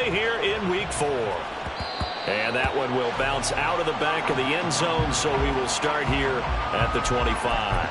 underway here in Week 4. And that one will bounce out of the back of the end zone, so we will start here at the 25.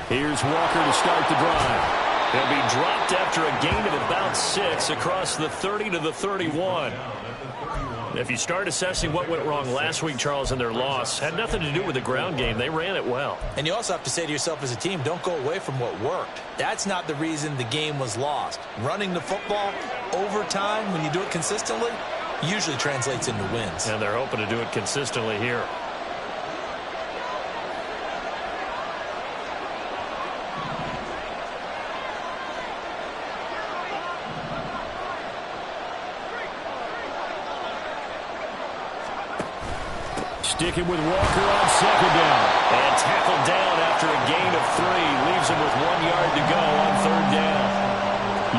Here's Walker to start the drive. He'll be dropped after a gain of about 6 across the 30 to the 31. If you start assessing what went wrong last week, Charles, in their loss, had nothing to do with the ground game. They ran it well. And you also have to say to yourself as a team, don't go away from what worked. That's not the reason the game was lost. Running the football over time, when you do it consistently, usually translates into wins. And they're hoping to do it consistently here. Sticking with Walker on second down. And tackled down after a gain of 3. Leaves him with 1 yard to go on third down.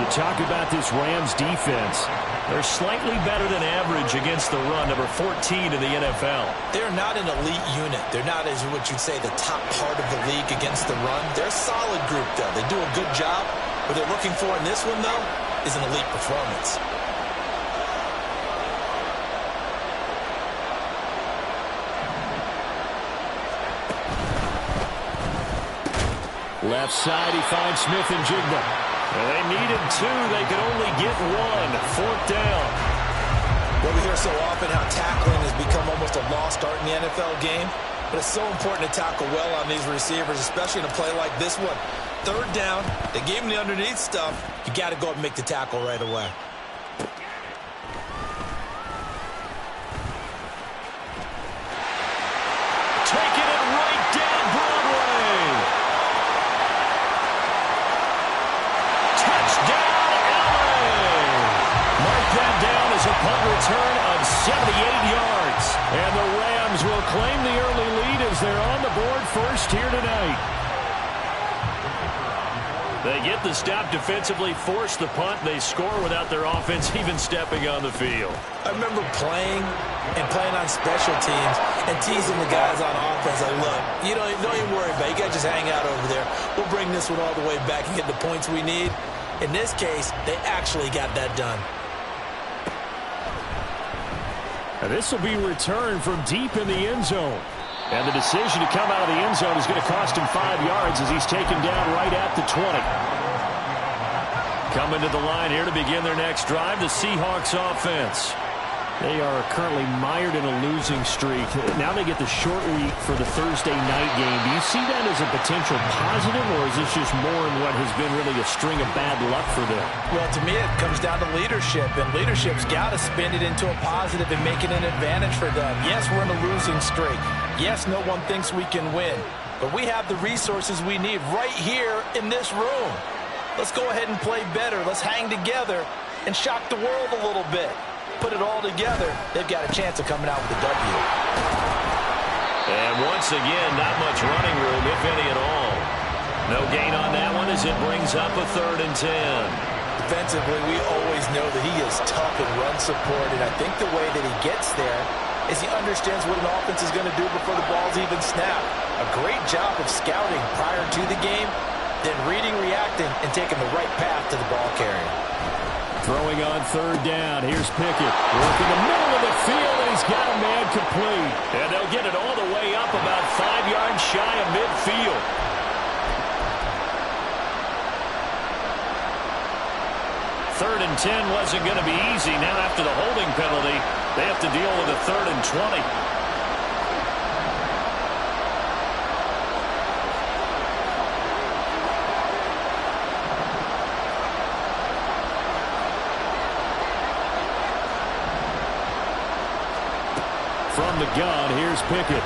You talk about this Rams defense. They're slightly better than average against the run, number 14 in the NFL. They're not an elite unit. They're not, as what you'd say, the top part of the league against the run. They're a solid group, though. They do a good job. What they're looking for in this one, though, is an elite performance. Left side, he finds Smith and Jigba. Well, they needed 2. They could only get 1. Fourth down. Well, we hear so often how tackling has become almost a lost art in the NFL game. But it's so important to tackle well on these receivers, especially in a play like this one. Third down, they gave him the underneath stuff. You got to go up and make the tackle right away. Taking it right down Broadway. Touchdown, LA. Mark that down as a punt return of 78 yards. And the Rams will claim the early lead as they're on the board first here tonight. They get the stop defensively, force the punt. They score without their offense even stepping on the field. I remember playing on special teams and teasing the guys on offense. Like, look, don't even worry about it. You guys just hang out over there. We'll bring this one all the way back and get the points we need. In this case, they actually got that done. And this will be returned from deep in the end zone. And the decision to come out of the end zone is going to cost him 5 yards as he's taken down right at the 20. Coming to the line here to begin their next drive, the Seahawks offense. They are currently mired in a losing streak. Now they get the short week for the Thursday night game. Do you see that as a potential positive, or is this just more in what has been really a string of bad luck for them? Well, to me, it comes down to leadership, and leadership's got to spin it into a positive and make it an advantage for them. Yes, we're in a losing streak. Yes, no one thinks we can win, but we have the resources we need right here in this room. Let's go ahead and play better. Let's hang together and shock the world a little bit. Put it all together, they've got a chance of coming out with a W. And once again, not much running room, if any at all. No gain on that one as it brings up a 3rd and 10. Defensively, we always know that he is tough in run support, and I think the way that he gets there is he understands what an offense is going to do before the ball's even snapped. A great job of scouting prior to the game, then reading, reacting, and taking the right path to the ball carrier. Throwing on 3rd down. Here's Pickett. Working the middle of the field, and he's got a man complete. And they'll get it all the way up about 5 yards shy of midfield. Third and 10 wasn't going to be easy. Now after the holding penalty, they have to deal with a 3rd and 20. From the gun, here's Pickett.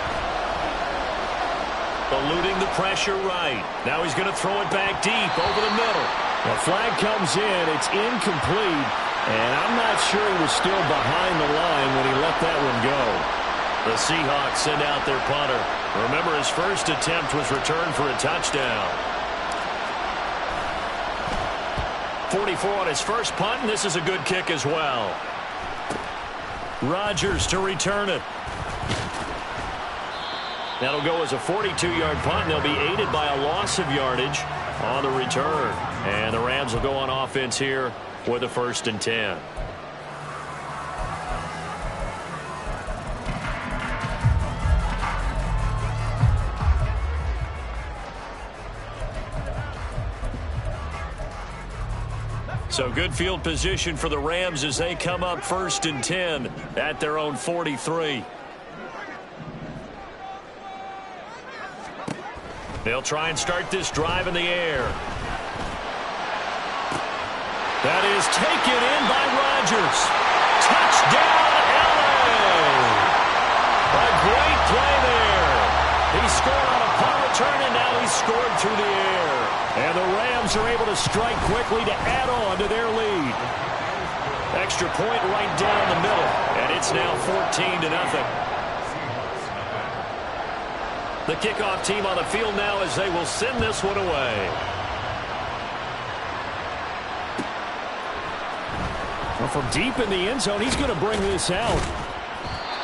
eluding the pressure right. Now he's going to throw it back deep over the middle. The flag comes in. It's incomplete. And I'm not sure he was still behind the line when he let that one go. The Seahawks send out their punter. Remember, his first attempt was returned for a touchdown. 44 on his first punt, and this is a good kick as well. Rodgers to return it. That'll go as a 42-yard punt, and they'll be aided by a loss of yardage on the return. And the Rams will go on offense here with a 1st and 10. So good field position for the Rams as they come up 1st and 10 at their own 43. They'll try and start this drive in the air. That is taken in by Rodgers. Touchdown, LA! A great play there. He scored on a punt return, and now he's scored through the air. And the Rams are able to strike quickly to add on to their lead. Extra point right down the middle, and it's now 14-0. The kickoff team on the field now as they will send this one away. Well, from deep in the end zone, he's going to bring this out.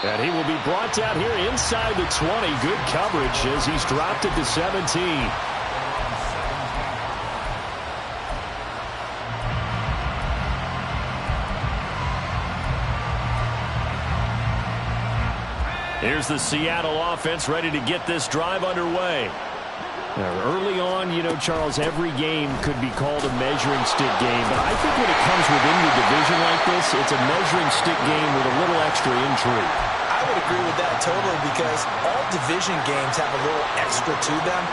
And he will be brought down here inside the 20. Good coverage as he's dropped at the 17. Here's the Seattle offense ready to get this drive underway. Now, early on, you know, Charles, every game could be called a measuring stick game. But I think when it comes within the division like this, it's a measuring stick game with a little extra intrigue. I would agree with that totally because all division games have a little extra to them.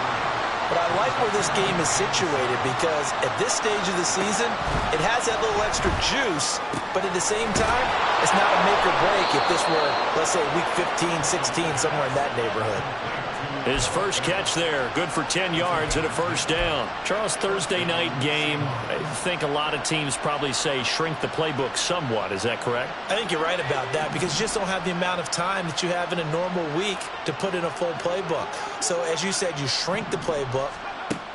But I like where this game is situated because at this stage of the season, it has that little extra juice, but at the same time, it's not a make or break if this were, let's say, week 15, 16, somewhere in that neighborhood. His first catch there, good for 10 yards and a 1st down. Charles, Thursday night game, I think a lot of teams probably say shrink the playbook somewhat. Is that correct? I think you're right about that because you just don't have the amount of time that you have in a normal week to put in a full playbook. So as you said, you shrink the playbook,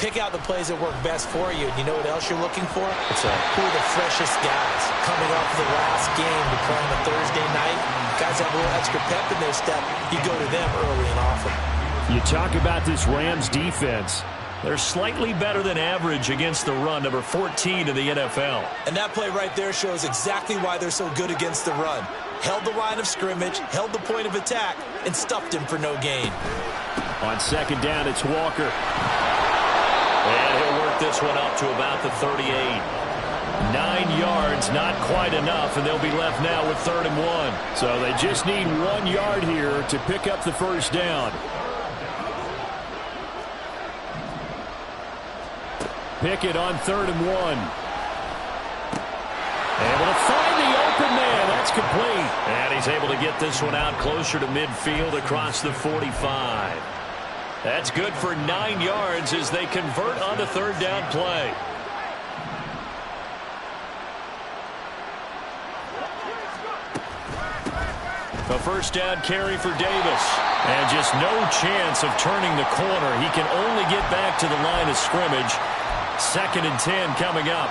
pick out the plays that work best for you. And you know what else you're looking for? What's that? Who are the freshest guys coming off the last game to play on a Thursday night? Guys have a little extra pep in their step. You go to them early and often. You talk about this Rams defense. They're slightly better than average against the run, number 14 in the NFL. And that play right there shows exactly why they're so good against the run. Held the line of scrimmage, held the point of attack, and stuffed him for no gain. On 2nd down, it's Walker. And he'll work this one up to about the 38. 9 yards, not quite enough, and they'll be left now with 3rd and 1. So they just need 1 yard here to pick up the 1st down. Pickett on 3rd and 1. Able to find the open man. That's complete. And he's able to get this one out closer to midfield across the 45. That's good for 9 yards as they convert on the 3rd down play. A 1st down carry for Davis. And just no chance of turning the corner. He can only get back to the line of scrimmage. 2nd and 10 coming up.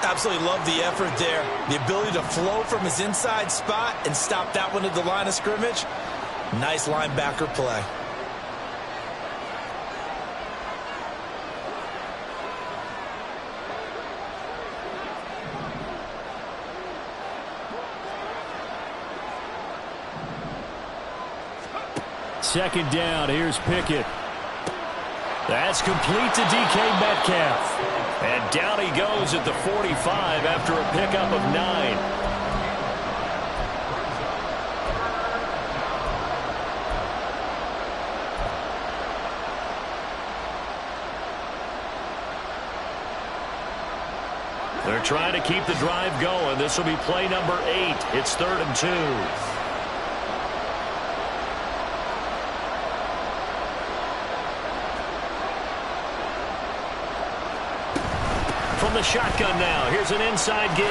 Absolutely love the effort there. The ability to flow from his inside spot and stop that one at the line of scrimmage. Nice linebacker play. Second down. Here's Pickett. That's complete to DK Metcalf. And down he goes at the 45 after a pickup of 9. They're trying to keep the drive going. This will be play number 8. It's 3rd and 2. from the shotgun now. Here's an inside give.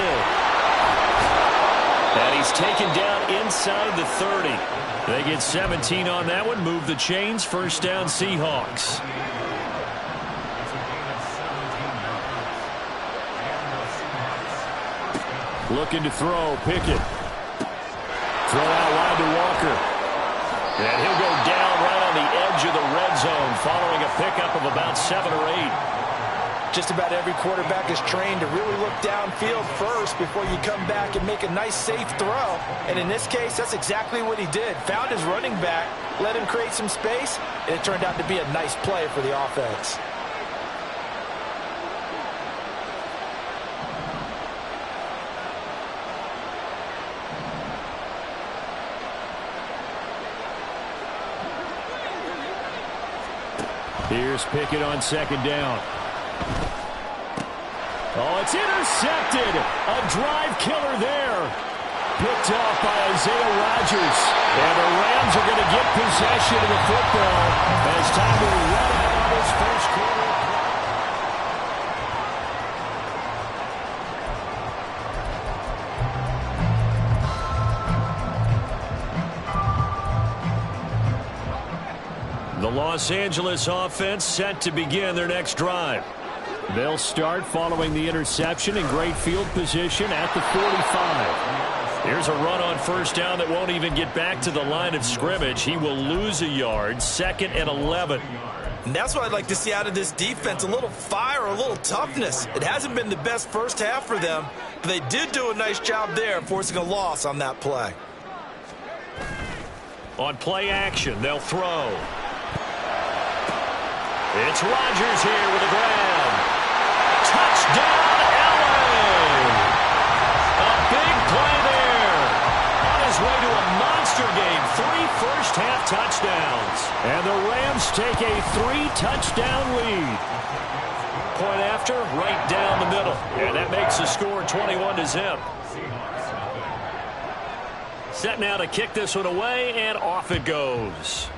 And he's taken down inside the 30. They get 17 on that one. Move the chains. First down, Seahawks. Looking to throw. Pickett. Throw out wide to Walker. And he'll go down right on the edge of the red zone following a pickup of about 7 or 8. Just about every quarterback is trained to really look downfield first before you come back and make a nice, safe throw. And in this case, that's exactly what he did. Found his running back, let him create some space, and it turned out to be a nice play for the offense. Here's Pickett on second down. Oh, it's intercepted. A drive killer there. Picked off by Isaiah Rodgers. And the Rams are going to get possession of the football as time to run out this first quarter. The Los Angeles offense set to begin their next drive. They'll start following the interception in great field position at the 45. Here's a run on first down that won't even get back to the line of scrimmage. He will lose a yard, 2nd and 11. And that's what I'd like to see out of this defense, a little fire, a little toughness. It hasn't been the best first half for them, but they did do a nice job there, forcing a loss on that play. On play action, they'll throw. It's Rodgers here with a grab. Touchdown, LA! A big play there. On his way to a monster game. 3 first-half touchdowns. And the Rams take a 3-touchdown lead. Point after, right down the middle. And that makes the score 21-0. Set now to kick this one away, and off it goes.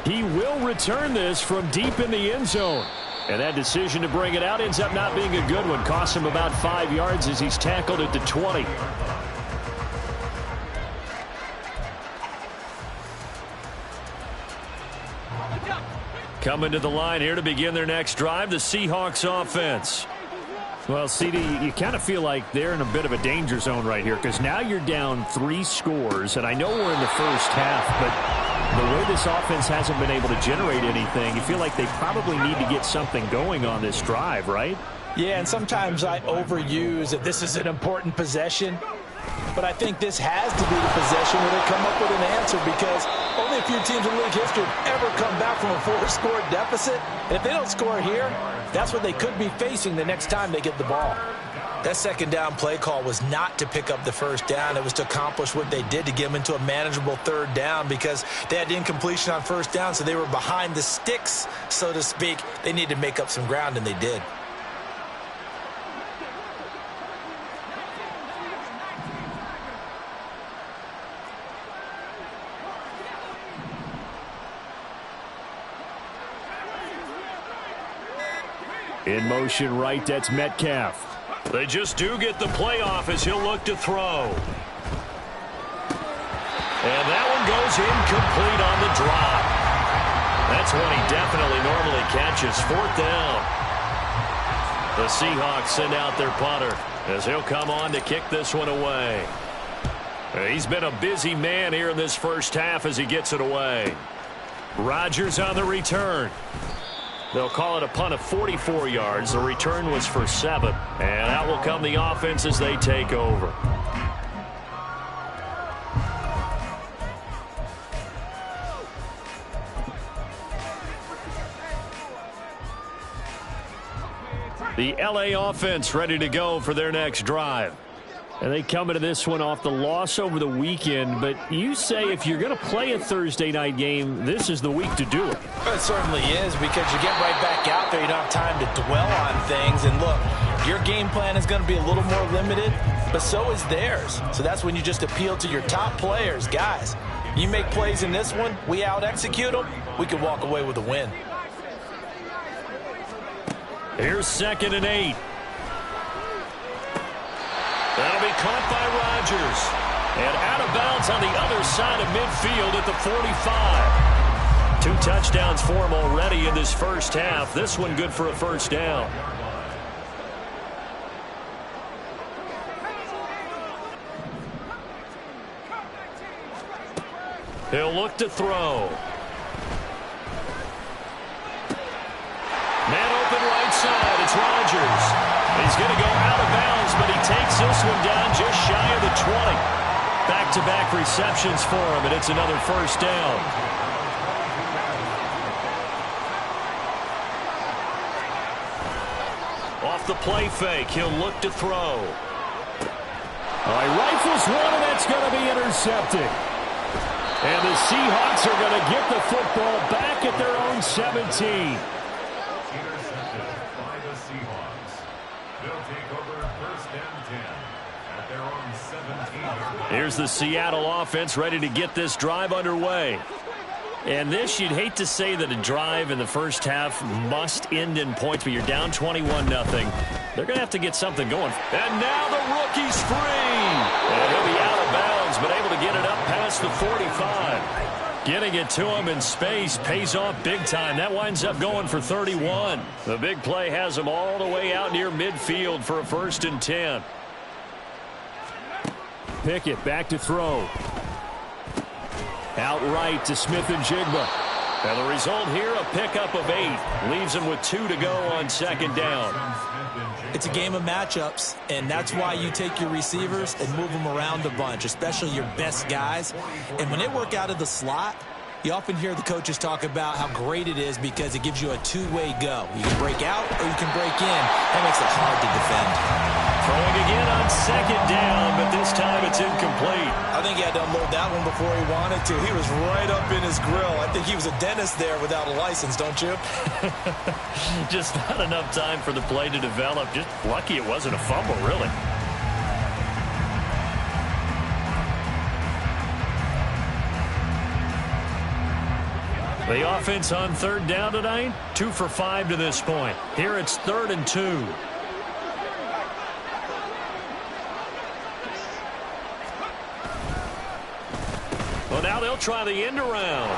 He will return this from deep in the end zone. And that decision to bring it out ends up not being a good one. Costs him about 5 yards as he's tackled at the 20. Coming to the line here to begin their next drive, the Seahawks offense. Well, CD, you kind of feel like they're in a bit of a danger zone right here because now you're down 3 scores, and I know we're in the first half, but the way this offense hasn't been able to generate anything, you feel like they probably need to get something going on this drive, right? Yeah, and sometimes I overuse that this is an important possession, but I think this has to be the possession where they come up with an answer because only a few teams in league history have ever come back from a 4-score deficit. And if they don't score here, that's what they could be facing the next time they get the ball. That second down play call was not to pick up the first down. It was to accomplish what they did to get them into a manageable third down because they had incompletion on first down, so they were behind the sticks, so to speak. They needed to make up some ground, and they did. In motion right, that's Metcalf. They just do get the play off as he'll look to throw. And that one goes incomplete on the drop. That's one he definitely normally catches. 4th down. The Seahawks send out their punter as he'll come on to kick this one away. He's been a busy man here in this first half as he gets it away. Rodgers on the return. They'll call it a punt of 44 yards. The return was for 7. And out will come the offense as they take over. The LA offense ready to go for their next drive. And they come into this one off the loss over the weekend. But you say if you're going to play a Thursday night game, this is the week to do it. It certainly is because you get right back out there. You don't have time to dwell on things. And look, your game plan is going to be a little more limited, but so is theirs. So that's when you just appeal to your top players. Guys, you make plays in this one, we out-execute them, we can walk away with a win. Here's 2nd and 8. That'll be caught by Rodgers. And out of bounds on the other side of midfield at the 45. 2 touchdowns for him already in this first half. This one good for a first down. He'll look to throw. Man open right side. It's Rodgers. He's going to go out of bounds, but he takes this one down just shy of the 20. Back-to-back receptions for him, and it's another first down. Off the play fake, he'll look to throw. He rifles one, and that's going to be intercepted. And the Seahawks are going to get the football back at their own 17. Intercepted by the Seahawks. They'll take over 1st and 10 at their own 17. Here's the Seattle offense ready to get this drive underway. And this, you'd hate to say that a drive in the first half must end in points, but you're down 21-0. They're going to have to get something going. And now the rookie's free. And he'll be out of bounds, but able to get it up past the 45. Getting it to him in space pays off big time. That winds up going for 31. The big play has him all the way out near midfield for a 1st and 10. Pickett back to throw. Outright to Smith-Njigba. And the result here, a pickup of 8. Leaves him with 2 to go on 2nd down. It's a game of matchups, and that's why you take your receivers and move them around a bunch, especially your best guys. And when they work out of the slot, you often hear the coaches talk about how great it is because it gives you a two-way go. You can break out or you can break in. That makes it hard to defend. Throwing again on 2nd down, but this time it's incomplete. I think he had to unload that one before he wanted to. He was right up in his grill. I think he was a dentist there without a license, don't you? Just not enough time for the play to develop. Just lucky it wasn't a fumble, really. The offense on 3rd down tonight, 2 for 5 to this point. Here it's 3rd and 2. Well, now they'll try the end around.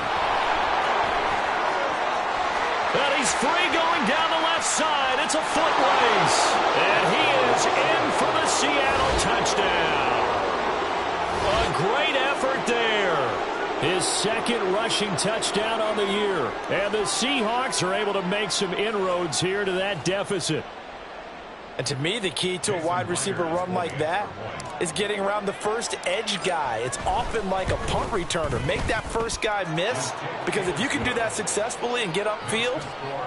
And he's free going down the left side. It's a foot race. And he is in for the Seattle touchdown. A great effort there. His 2nd rushing touchdown on the year. And the Seahawks are able to make some inroads here to that deficit. And to me, the key to a wide receiver run like that is getting around the first edge guy. It's often like a punt returner. Make that first guy miss, because if you can do that successfully and get upfield,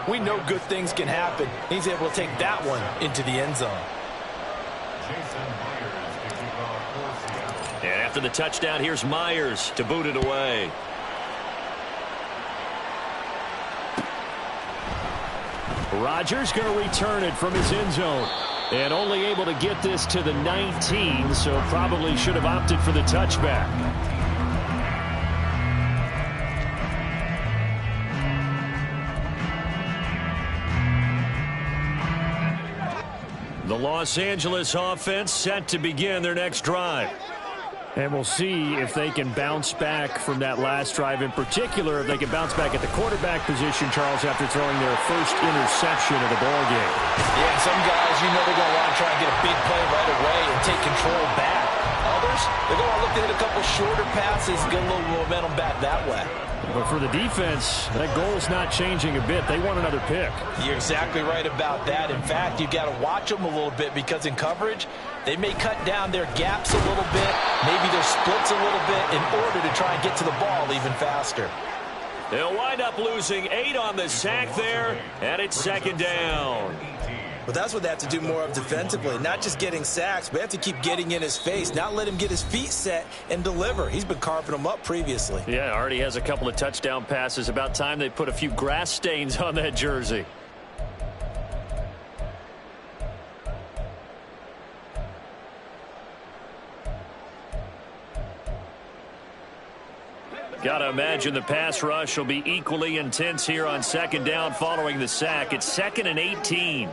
we know good things can happen. He's able to take that one into the end zone. And after the touchdown, here's Myers to boot it away. Rodgers going to return it from his end zone. And only able to get this to the 19, so probably should have opted for the touchback. The Los Angeles offense set to begin their next drive. And we'll see if they can bounce back from that last drive, in particular, if they can bounce back at the quarterback position, Charles, after throwing their first interception of the ballgame. Yeah, some guys, you know they're going to want to try and get a big play right away and take control back. Others, they're going to look to hit a couple shorter passes, get a little momentum back that way. But for the defense, that goal's not changing a bit. They want another pick. You're exactly right about that. In fact, you've got to watch them a little bit, because in coverage, they may cut down their gaps a little bit, maybe their splits a little bit, in order to try and get to the ball even faster. They'll wind up losing 8 on the sack there, and it's 2nd down. But that's what they have to do more of defensively, not just getting sacks, but they have to keep getting in his face, not let him get his feet set and deliver. He's been carving them up previously. Yeah, already has a couple of touchdown passes. About time they put a few grass stains on that jersey. Got to imagine the pass rush will be equally intense here on second down following the sack. It's 2nd and 18.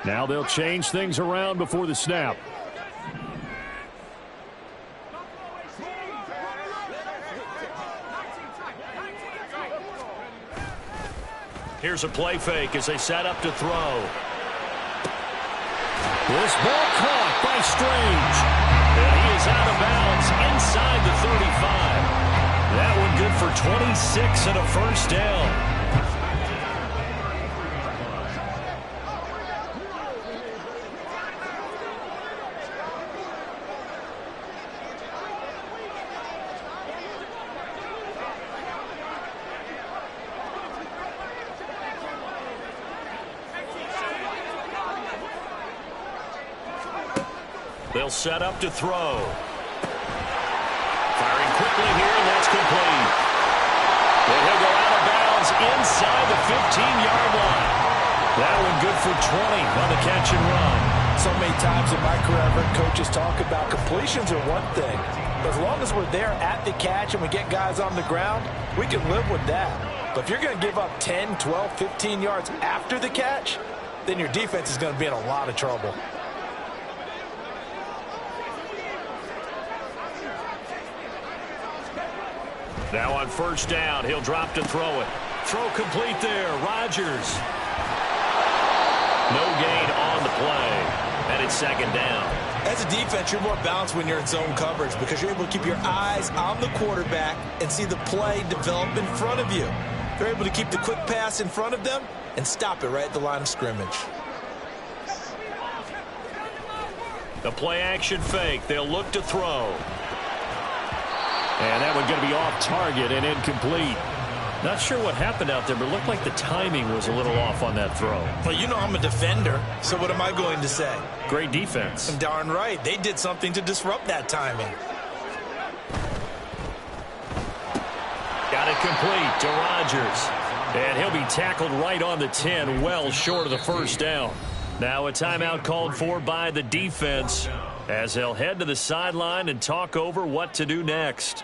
Now they'll change things around before the snap. Here's a play fake as they set up to throw. This ball caught by Strange. And he is out of bounds inside the 35. That one good for 26 and a first down. They'll set up to throw. Firing quickly here, and that's complete. And he'll go out of bounds inside the 15-yard line. That one good for 20 on the catch and run. So many times in my career, I've heard coaches talk about completions are one thing. But as long as we're there at the catch and we get guys on the ground, we can live with that. But if you're going to give up 10, 12, 15 yards after the catch, then your defense is going to be in a lot of trouble. Now on first down, he'll drop to throw it. Throw complete there. Rodgers. No gain on the play. And it's second down. As a defense, you're more balanced when you're in zone coverage because you're able to keep your eyes on the quarterback and see the play develop in front of you. They're able to keep the quick pass in front of them and stop it right at the line of scrimmage. The play action fake. They'll look to throw. And that one's going to be off target and incomplete. Not sure what happened out there, but it looked like the timing was a little off on that throw. Well, you know I'm a defender, so what am I going to say? Great defense. I'm darn right. They did something to disrupt that timing. Got it complete to Rodgers. And he'll be tackled right on the 10, well short of the first down. Now a timeout called for by the defense as they'll head to the sideline and talk over what to do next.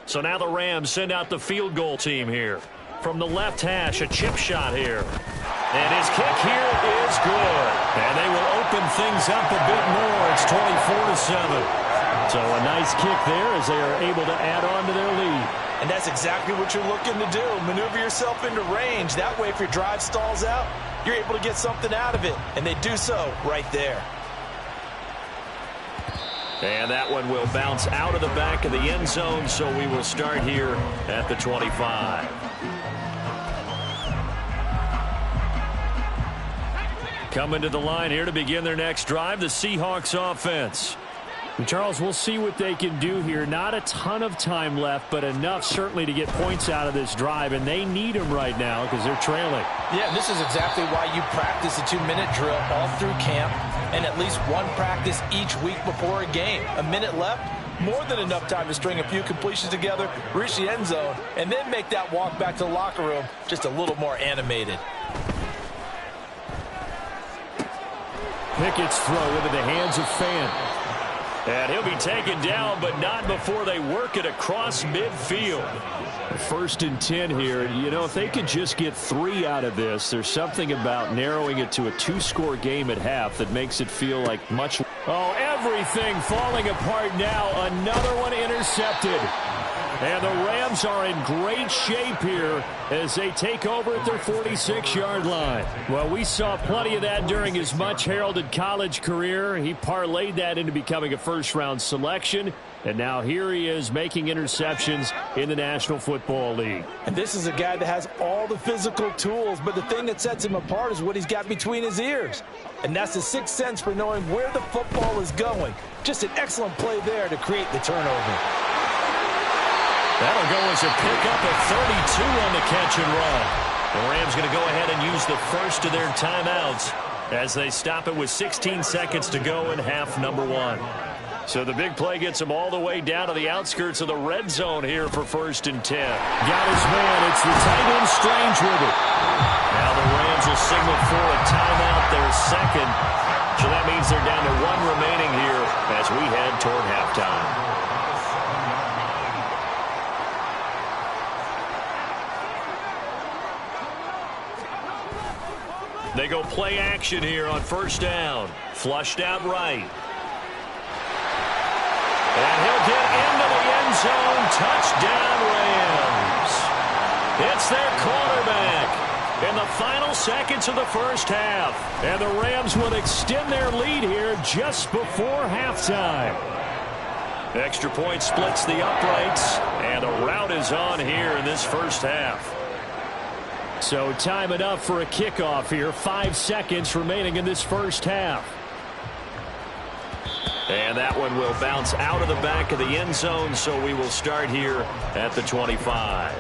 So now the Rams send out the field goal team here. From the left hash, a chip shot here. And his kick here is good. And they will open things up a bit more. It's 24-7. So a nice kick there as they are able to add on to their lead. And that's exactly what you're looking to do. Maneuver yourself into range. That way, if your drive stalls out, you're able to get something out of it. And they do so right there. And that one will bounce out of the back of the end zone, so we will start here at the 25. Coming to the line here to begin their next drive, the Seahawks offense. And Charles, we'll see what they can do here. Not a ton of time left, but enough certainly to get points out of this drive, and they need them right now because they're trailing. Yeah, this is exactly why you practice a 2-minute drill all through camp and at least one practice each week before a game. A minute left, more than enough time to string a few completions together, reach the end zone, and then make that walk back to the locker room just a little more animated. Pickett's throw into the hands of Fant. And he'll be taken down, but not before they work it across midfield. 1st and 10 here. You know, if they could just get 3 out of this, there's something about narrowing it to a 2-score game at half that makes it feel like much. Oh, everything falling apart now. Another one intercepted. And the Rams are in great shape here as they take over at their 46-yard line. Well, we saw plenty of that during his much-heralded college career. He parlayed that into becoming a first-round selection. And now here he is making interceptions in the National Football League. And this is a guy that has all the physical tools, but the thing that sets him apart is what he's got between his ears. And that's the sixth sense for knowing where the football is going. Just an excellent play there to create the turnover. That'll go as a pickup of 32 on the catch and run. The Rams going to go ahead and use the first of their timeouts as they stop it with 16 seconds to go in half number 1. So the big play gets them all the way down to the outskirts of the red zone here for 1st and 10. Got his man. It's the tight end Strange with it. Now the Rams will signal for a timeout, their second. So that means they're down to 1 remaining here as we head toward halftime. They go play action here on first down. Flushed out right. And he'll get into the end zone. Touchdown, Rams. It's their quarterback in the final seconds of the first half. And the Rams will extend their lead here just before halftime. Extra point splits the uprights. And the route is on here in this first half. So time enough for a kickoff here. 5 seconds remaining in this first half. And that one will bounce out of the back of the end zone, so we will start here at the 25.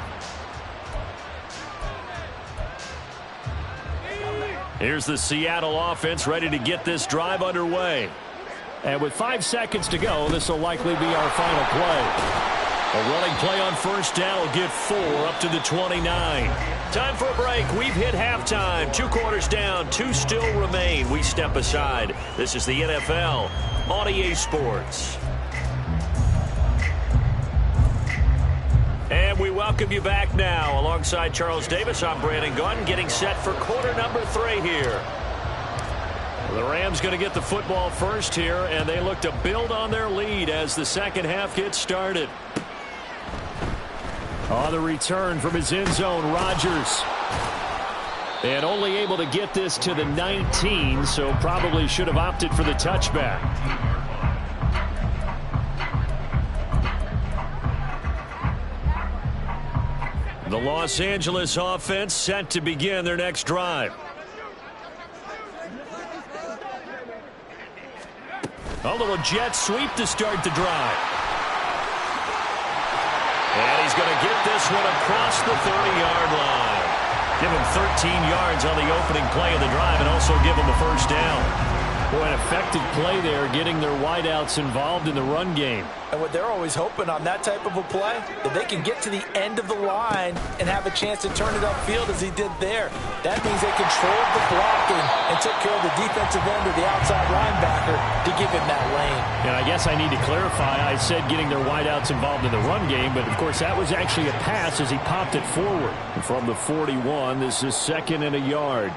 Here's the Seattle offense ready to get this drive underway. And with 5 seconds to go, this will likely be our final play. A running play on first down will get 4 up to the 29. Time for a break. We've hit halftime. 2 quarters down. 2 still remain. We step aside. This is the NFL on EA Sports. And we welcome you back now. Alongside Charles Davis, I'm Brandon Gaudin, getting set for quarter number 3 here. The Rams going to get the football first here, and they look to build on their lead as the second half gets started. On the return from his end zone, Rodgers. And only able to get this to the 19, so probably should have opted for the touchback. The Los Angeles offense set to begin their next drive. A little jet sweep to start the drive. And he's going to get this one across the 30-yard line. Give him 13 yards on the opening play of the drive and also give him a first down. Boy, an effective play there, getting their wideouts involved in the run game. And what they're always hoping on that type of a play, that they can get to the end of the line and have a chance to turn it upfield as he did there. That means they controlled the blocking and took care of the defensive end or the outside linebacker to give him that lane. And I guess I need to clarify, I said getting their wideouts involved in the run game, but of course that was actually a pass as he popped it forward. And from the 41, this is 2nd and a yard.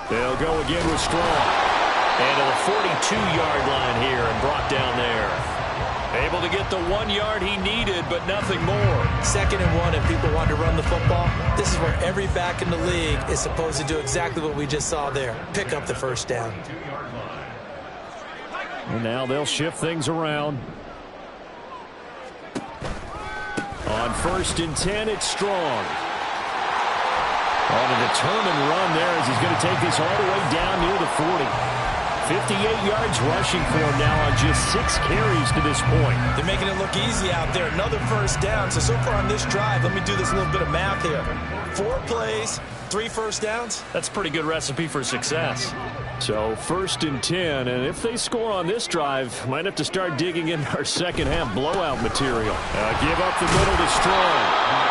They'll go again with Strong. And to the 42-yard line here and brought down there. Able to get the 1 yard he needed, but nothing more. 2nd and 1, if people want to run the football, this is where every back in the league is supposed to do exactly what we just saw there. Pick up the first down. And now they'll shift things around. On 1st and 10, it's Strong. On a determined run there as he's going to take this all the way down near the 40. 58 yards rushing for him now on just 6 carries to this point. They're making it look easy out there. Another first down. So far on this drive, let me do this little bit of math here. 4 plays, 3 first downs. That's a pretty good recipe for success. So 1st and 10, and if they score on this drive, might have to start digging in our second half blowout material. Give up the middle to Strong.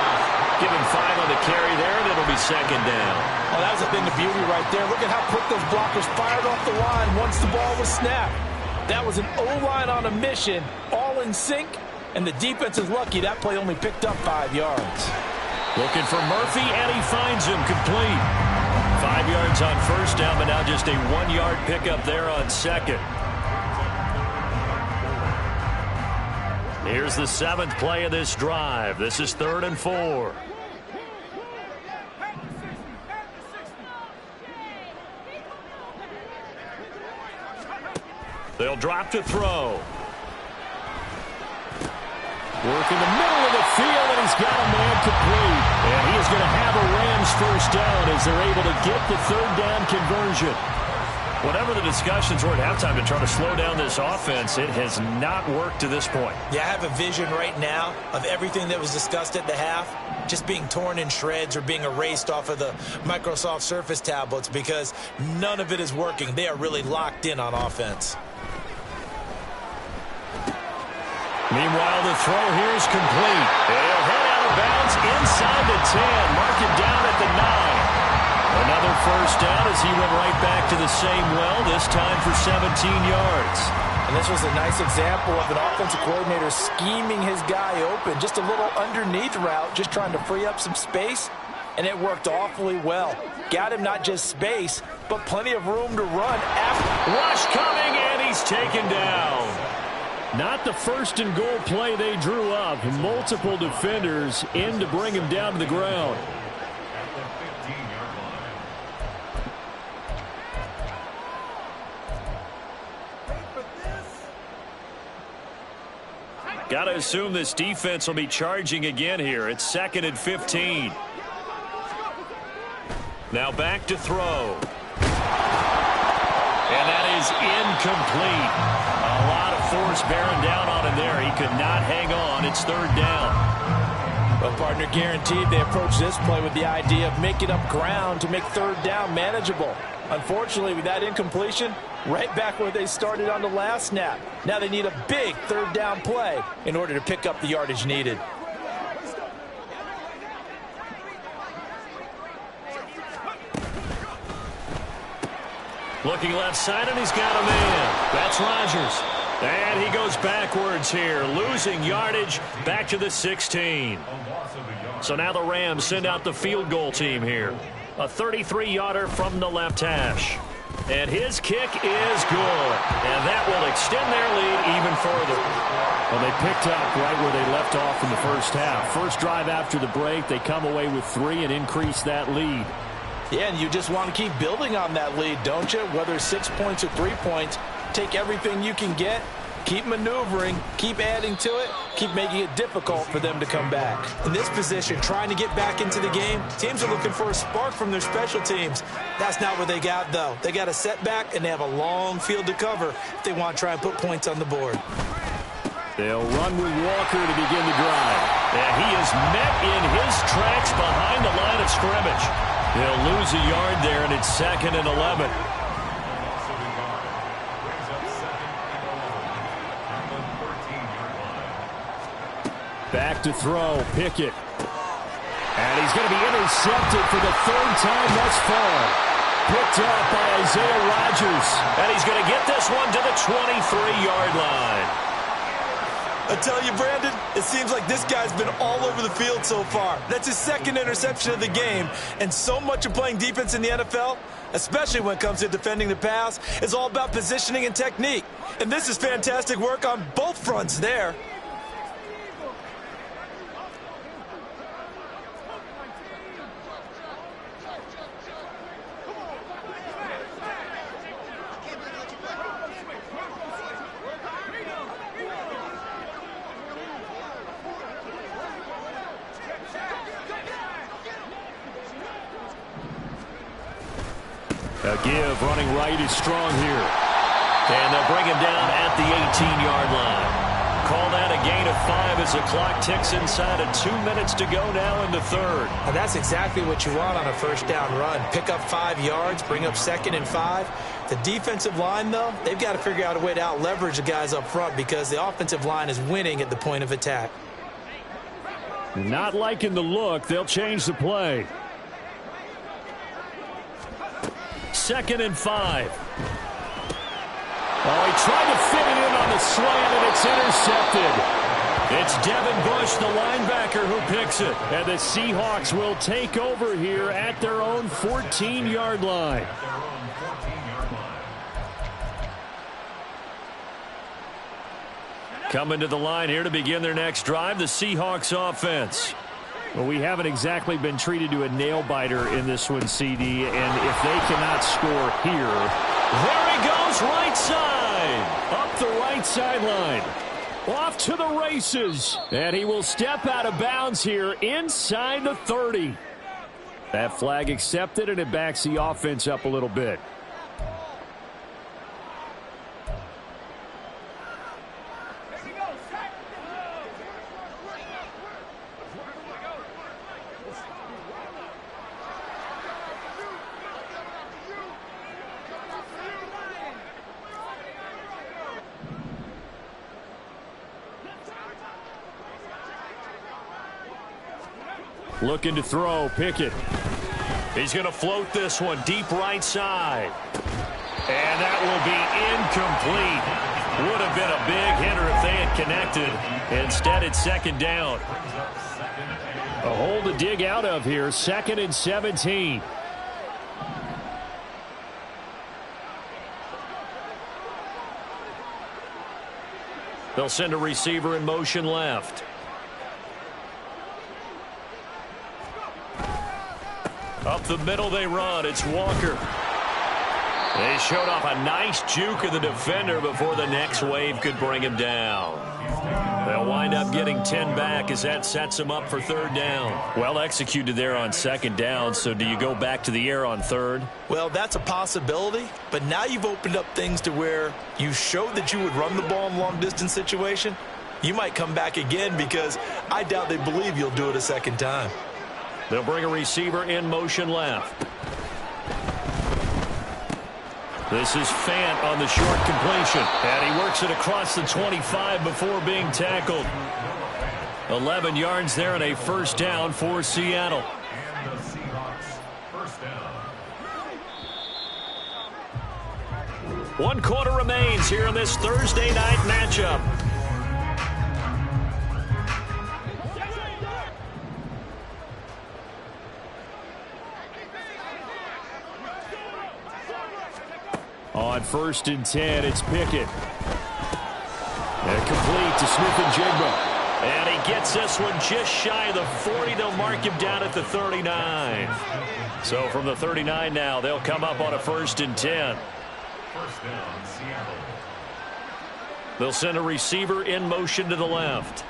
Give him 5 on the carry there, and it'll be 2nd down. Oh, that was a thing of beauty right there. Look at how quick those blockers fired off the line once the ball was snapped. That was an O-line on a mission, all in sync, and the defense is lucky that play only picked up 5 yards. Looking for Murphy, and he finds him complete. 5 yards on first down, but now just a 1-yard pickup there on 2nd. Here's the 7th play of this drive. This is 3rd and 4. They'll drop to throw. Work in the middle of the field, and he's got a man complete. And he is going to have a Rams first down as they're able to get the 3rd down conversion. Whatever the discussions were at halftime to try to slow down this offense, it has not worked to this point. Yeah, I have a vision right now of everything that was discussed at the half just being torn in shreds or being erased off of the Microsoft Surface tablets because none of it is working. They are really locked in on offense. Meanwhile, the throw here is complete. He'll head out of bounds inside the 10. Mark it down at the 9. Another first down as he went right back to the same well, this time for 17 yards. And this was a nice example of an offensive coordinator scheming his guy open. Just a little underneath route, just trying to free up some space, and it worked awfully well. Got him not just space, but plenty of room to run. Rush coming, and he's taken down. Not the first and goal play they drew up. Multiple defenders in to bring him down to the ground. Got to assume this defense will be charging again here. It's 2nd and 15. Now back to throw. And that is incomplete. A lot of force bearing down on him there. He could not hang on. It's 3rd down. Well, partner, guaranteed they approach this play with the idea of making up ground to make 3rd down manageable. Unfortunately, with that incompletion, right back where they started on the last snap. Now they need a big 3rd down play in order to pick up the yardage needed. Looking left side, and he's got a man. That's Rodgers. And he goes backwards here, losing yardage back to the 16. So now the Rams send out the field goal team here. A 33-yarder from the left hash. And his kick is good. And that will extend their lead even further. Well, they picked up right where they left off in the first half. First drive after the break, they come away with 3 and increase that lead. Yeah, and you just want to keep building on that lead, don't you? Whether 6 points or 3 points, take everything you can get, keep maneuvering, keep adding to it, keep making it difficult for them to come back. In this position, trying to get back into the game, teams are looking for a spark from their special teams. That's not what they got, though. They got a setback, and they have a long field to cover if they want to try and put points on the board. They'll run with Walker to begin the drive. And he is met in his tracks behind the line of scrimmage. He'll lose a yard there, and it's 2nd and 11. Back to throw, Pickett. And he's going to be intercepted for the 3rd time thus far. Picked up by Isaiah Rodgers. And he's going to get this one to the 23-yard line. I tell you, Brandon, it seems like this guy's been all over the field so far. That's his 2nd interception of the game. And so much of playing defense in the NFL, especially when it comes to defending the pass, is all about positioning and technique. And this is fantastic work on both fronts there. A give running right is strong here. And they'll bring him down at the 18-yard line. Call that a gain of 5 as the clock ticks inside of 2 minutes to go now in the 3rd. And that's exactly what you want on a first down run. Pick up 5 yards, bring up 2nd and 5. The defensive line, though, they've got to figure out a way to out-leverage the guys up front because the offensive line is winning at the point of attack. Not liking the look. They'll change the play. 2nd and 5. Oh, he tried to fit it in on the slant, and it's intercepted. It's Devin Bush, the linebacker, who picks it. And the Seahawks will take over here at their own 14-yard line. Coming to the line here to begin their next drive, the Seahawks offense. Well, we haven't exactly been treated to a nail-biter in this one, CD, and if they cannot score here... There he goes, right side! Up the right sideline. Off to the races. And he will step out of bounds here inside the 30. That flag accepted, and it backs the offense up a little bit. Looking to throw, Pickett. He's going to float this one deep right side. And that will be incomplete. Would have been a big hitter if they had connected. Instead, it's second down. A hole to dig out of here. 2nd and 17. They'll send a receiver in motion left. Up the middle they run. It's Walker. They showed off a nice juke of the defender before the next wave could bring him down. They'll wind up getting 10 back as that sets them up for third down. Well executed there on second down, so do you go back to the air on third? Well, that's a possibility, but now you've opened up things to where you showed that you would run the ball in long-distance situation. You might come back again because I doubt they believe you'll do it a second time. They'll bring a receiver in motion left. This is Fant on the short completion. And he works it across the 25 before being tackled. 11 yards there and a first down for Seattle. And the Seahawks first down. 1 quarter remains here in this Thursday night matchup. On 1st and 10, it's Pickett. And complete to Smith-Njigba. And he gets this one just shy of the 40. They'll mark him down at the 39. So from the 39 now, they'll come up on a 1st and 10. First down, Seattle. They'll send a receiver in motion to the left.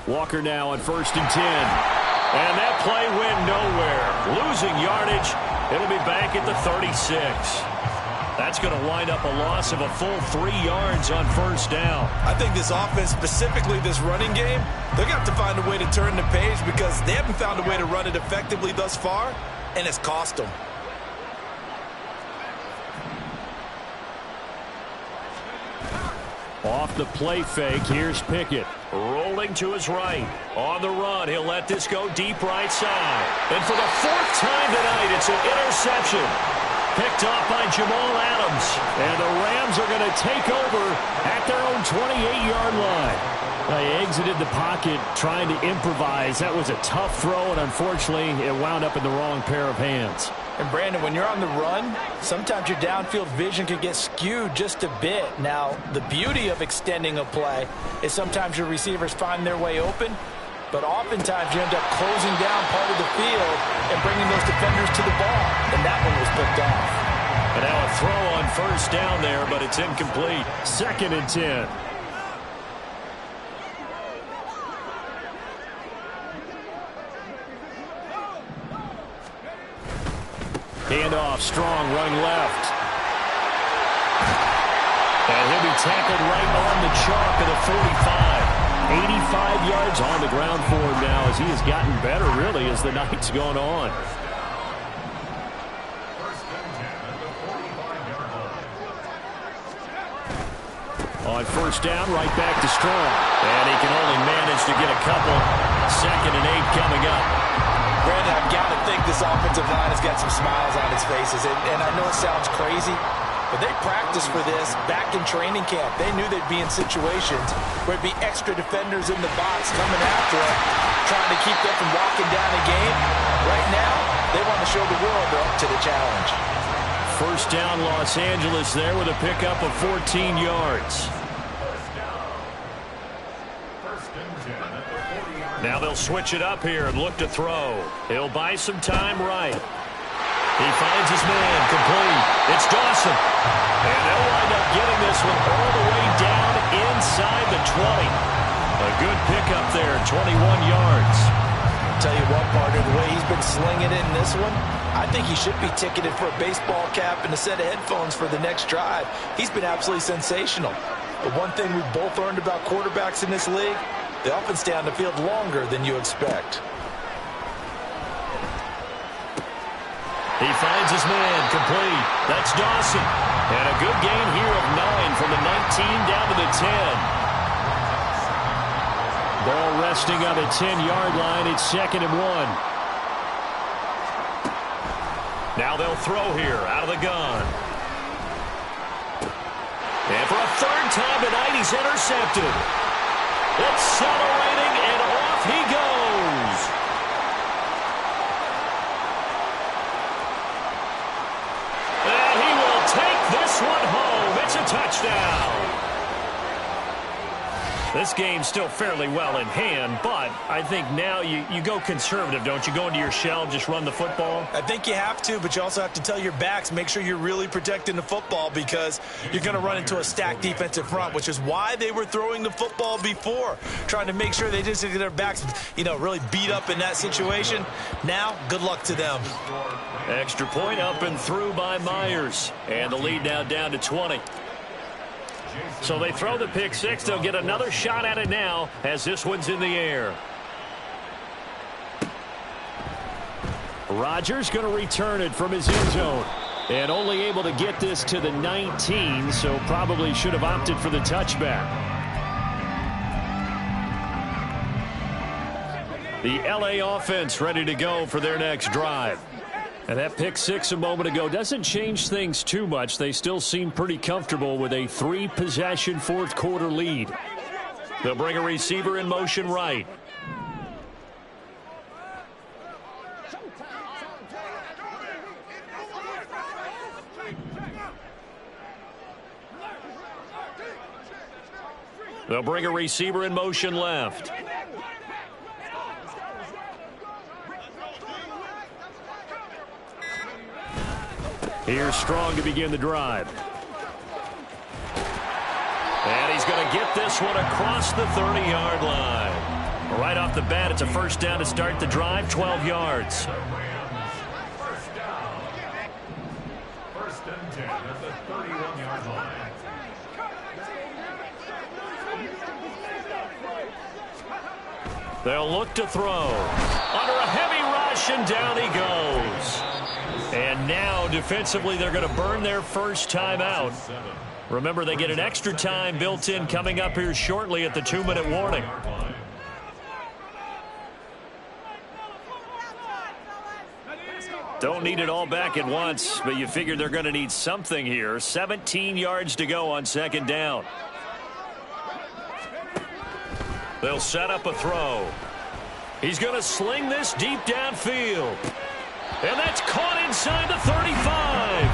Walker now on 1st and 10. And that play went nowhere. Losing yardage. It'll be back at the 36. That's going to wind up a loss of a full 3 yards on first down. I think this offense, specifically this running game, they're going to have to find a way to turn the page because they haven't found a way to run it effectively thus far, and it's cost them. Off the play fake, here's Pickett. Rolling to his right. On the run, he'll let this go deep right side. And for the 4th time tonight, it's an interception. Picked off by Jamal Adams. And the Rams are going to take over at their own 28-yard line. They exited the pocket trying to improvise. That was a tough throw, and unfortunately, it wound up in the wrong pair of hands. And Brandon, when you're on the run, sometimes your downfield vision can get skewed just a bit. Now, the beauty of extending a play is sometimes your receivers find their way open, but oftentimes you end up closing down part of the field and bringing those defenders to the ball. And that one was picked off. And now a throw on first down there, but it's incomplete. 2nd and 10. Handoff, strong, running left. And he'll be tackled right on the chalk of the 45. 85 yards on the ground for him now as he has gotten better, really, as the night's gone on. First and 10 at the 45-yard line. On first down, right back to Strong. And he can only manage to get a couple. 2nd and 8 coming up. Brandon, I've got to think this offensive line has got some smiles on its faces. And I know it sounds crazy, but they practiced for this back in training camp. They knew they'd be in situations where it'd be extra defenders in the box coming after them, trying to keep them from walking down a game. Right now, they want to show the world they're up to the challenge. First down, Los Angeles there with a pickup of 14 yards. First and 10 at the 40-yard line. Now they'll switch it up here and look to throw. He'll buy some time right. He finds his man, complete. It's Dawson. And they'll wind up getting this one all the way down inside the 20. A good pickup there, 21 yards. I'll tell you what, partner, the way he's been slinging it in this one, I think he should be ticketed for a baseball cap and a set of headphones for the next drive. He's been absolutely sensational. But one thing we've both learned about quarterbacks in this league, they often stay on the field longer than you expect. He finds his man, complete. That's Dawson. And a good gain here of 9 from the 19 down to the 10. Ball resting on the 10-yard line. It's 2nd and 1. Now they'll throw here out of the gun. And for a third time tonight, he's intercepted. Accelerating, and off he goes. And he will take this one home. It's a touchdown. This game's still fairly well in hand, but I think now you go conservative, don't you? Go into your shell, just run the football? I think you have to, but you also have to tell your backs, make sure you're really protecting the football because you're going to run into a stacked defensive front, which is why they were throwing the football before, trying to make sure they just get their backs, really beat up in that situation. Now, good luck to them. Extra point up and through by Myers, and the lead now down to 20. So they throw the pick six. They'll get another shot at it now as this one's in the air. Rodgers going to return it from his end zone. And only able to get this to the 19, so probably should have opted for the touchback. The LA offense ready to go for their next drive. And that pick six a moment ago doesn't change things too much. They still seem pretty comfortable with a 3-possession fourth-quarter lead. They'll bring a receiver in motion right. They'll bring a receiver in motion left. Here's Strong to begin the drive. And he's going to get this one across the 30-yard line. Right off the bat, it's a first down to start the drive, 12 yards. First down. 1st and 10 at the 31-yard line. They'll look to throw. Under a heavy rush, and down he goes. And now, defensively, they're going to burn their first time out. Remember, they get an extra time built in coming up here shortly at the 2-minute warning. Don't need it all back at once, but you figure they're going to need something here. 17 yards to go on 2nd down. They'll set up a throw. He's going to sling this deep downfield. And that's caught inside the 35.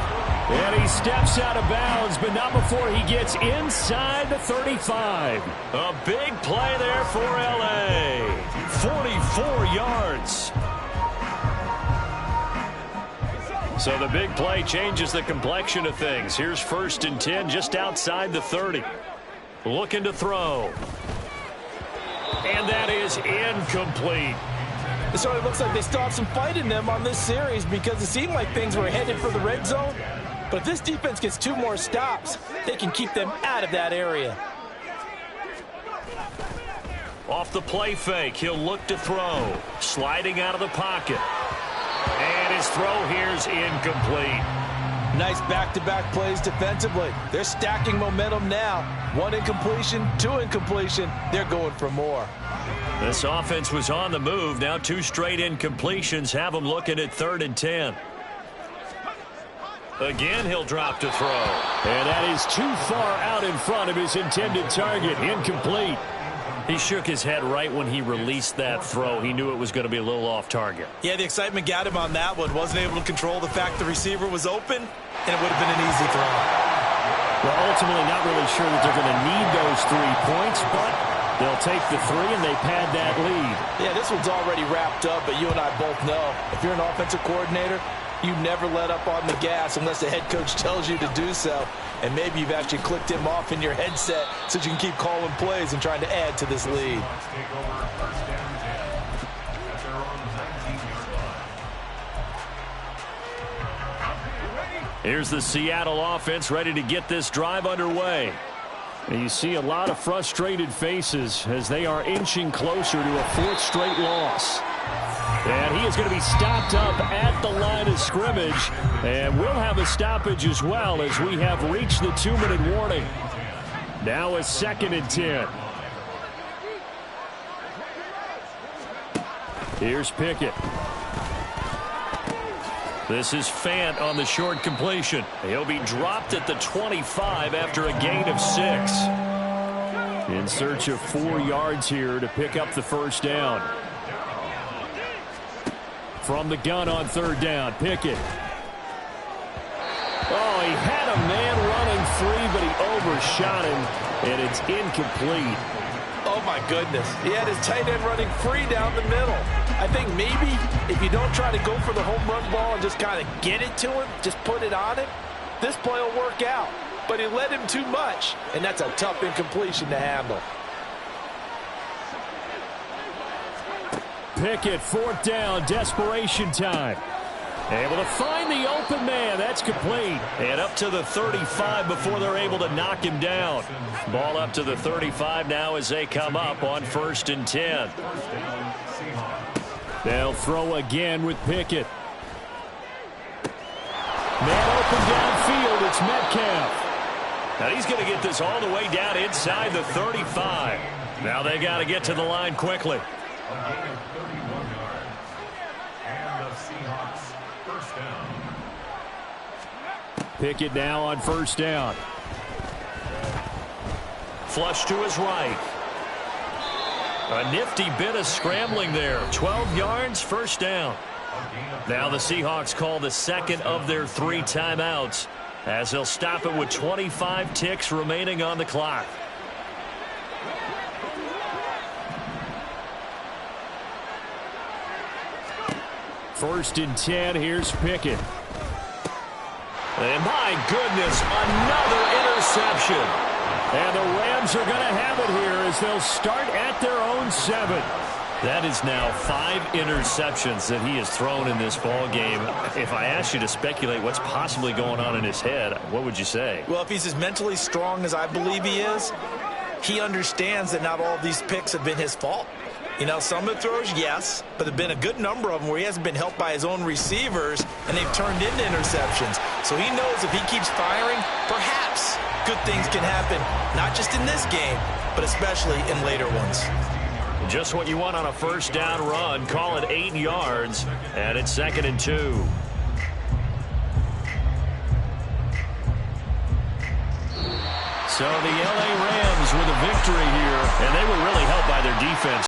And he steps out of bounds, but not before he gets inside the 35. A big play there for L.A. 44 yards. So the big play changes the complexion of things. Here's 1st and 10 just outside the 30. Looking to throw. And that is incomplete. It sort of looks like they still have some fight in them on this series because it seemed like things were headed for the red zone. But if this defense gets 2 more stops, they can keep them out of that area. Off the play fake, he'll look to throw. Sliding out of the pocket. And his throw here's incomplete. Nice back-to-back plays defensively. They're stacking momentum now. 1 incompletion, 2 incompletion. They're going for more. This offense was on the move. Now 2 straight incompletions have them looking at 3rd and 10. Again, he'll drop to throw. And that is too far out in front of his intended target. Incomplete. He shook his head right when he released that throw. He knew it was going to be a little off target. Yeah, the excitement got him on that one. Wasn't able to control the fact the receiver was open, and it would have been an easy throw. Well, ultimately not really sure that they're going to need those 3 points, but they'll take the 3 and they pad that lead. Yeah, this one's already wrapped up, but you and I both know if you're an offensive coordinator, you never let up on the gas unless the head coach tells you to do so. And maybe you've actually clicked him off in your headset so you can keep calling plays and trying to add to this lead. Here's the Seattle offense ready to get this drive underway. And you see a lot of frustrated faces as they are inching closer to a 4th straight loss. And he is going to be stopped up at the line of scrimmage. And we'll have a stoppage as well as we have reached the 2-minute warning. Now a 2nd and 10. Here's Pickett. This is Fant on the short completion. He'll be dropped at the 25 after a gain of 6. In search of 4 yards here to pick up the first down. From the gun on third down, Pickett. Oh, he had a man running free, but he overshot him, and it's incomplete. Oh, my goodness. He had his tight end running free down the middle. I think maybe if you don't try to go for the home run ball and just kind of get it to him, just put it on him, this play will work out. But he led him too much, and that's a tough incompletion to handle. Pickett, fourth down, desperation time. Able to find the open man. That's complete. And up to the 35 before they're able to knock him down. Ball up to the 35 now as they come up on 1st and 10. They'll throw again with Pickett. Man open downfield. It's Metcalf. Now he's going to get this all the way down inside the 35. Now they got to get to the line quickly. A gain of 31 yards. And the Seahawks first down. Pickett now on first down. Flush to his right. A nifty bit of scrambling there. 12 yards, first down. Now the Seahawks call the second of their 3 timeouts as they'll stop it with 25 ticks remaining on the clock. First and 10, here's Pickett. And my goodness, another interception. And the Rams are going to have it here as they'll start at their own 7. That is now 5 interceptions that he has thrown in this ball game. If I asked you to speculate what's possibly going on in his head, what would you say? Well, if he's as mentally strong as I believe he is, he understands that not all of these picks have been his fault. You know, some of the throws, yes, but there have been a good number of them where he hasn't been helped by his own receivers, and they've turned into interceptions. So he knows if he keeps firing, perhaps good things can happen, not just in this game, but especially in later ones. Just what you want on a first down run. Call it 8 yards, and it's 2nd and 2. So the L.A. Rams with a victory here, and they were really helped by their defense.